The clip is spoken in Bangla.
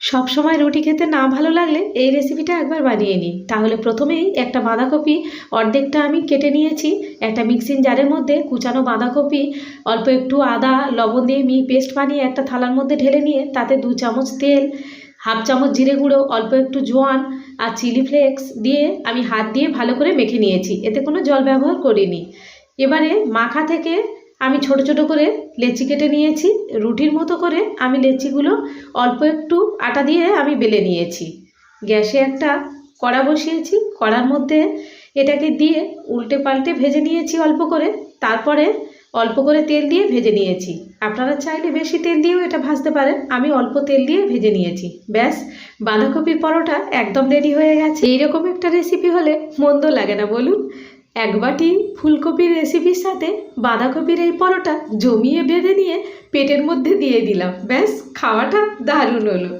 সবসময় রুটি খেতে না ভালো লাগলে এই রেসিপিটা একবার বানিয়ে নিই। তাহলে প্রথমেই একটা বাঁধাকপি অর্ধেকটা আমি কেটে নিয়েছি। একটা মিক্সিং জারের মধ্যে কুচানো বাঁধাকপি, অল্প একটু আদা লবণ দিয়ে পেস্ট বানিয়ে একটা থালার মধ্যে ঢেলে নিয়ে তাতে 2 চামচ তেল, হাফ চামচ জিরে গুঁড়ো, অল্প একটু জোয়ান আর চিলি ফ্লেক্স দিয়ে আমি হাত দিয়ে ভালো করে মেখে নিয়েছি। এতে কোনো জল ব্যবহার করিনি। এবারে মাখা থেকে আমি ছোট ছোট করে লেচি কেটে নিয়েছি। রুটির মতো করে আমি লেচিগুলো অল্প একটু আটা দিয়ে আমি বেলে নিয়েছি। গ্যাসে একটা কড়া বসিয়েছি, কড়ার মধ্যে এটাকে দিয়ে উল্টে পাল্টে ভেজে নিয়েছি অল্প করে। তারপরে অল্প করে তেল দিয়ে ভেজে নিয়েছি। আপনারা চাইলে বেশি তেল দিয়েও এটা ভাজতে পারেন, আমি অল্প তেল দিয়ে ভেজে নিয়েছি। ব্যাস, বাঁধাকপির পরোটা একদম রেডি হয়ে গেছে। এইরকম একটা রেসিপি হলে মন্দ লাগে না বলুন? এক বাটি ফুলকপির রেসিপির সাথে বাঁধাকপির এই পরোটা জমিয়ে বেঁধে নিয়ে পেটের মধ্যে দিয়ে দিলাম। ব্যাস, খাওয়াটা দারুণ হলো।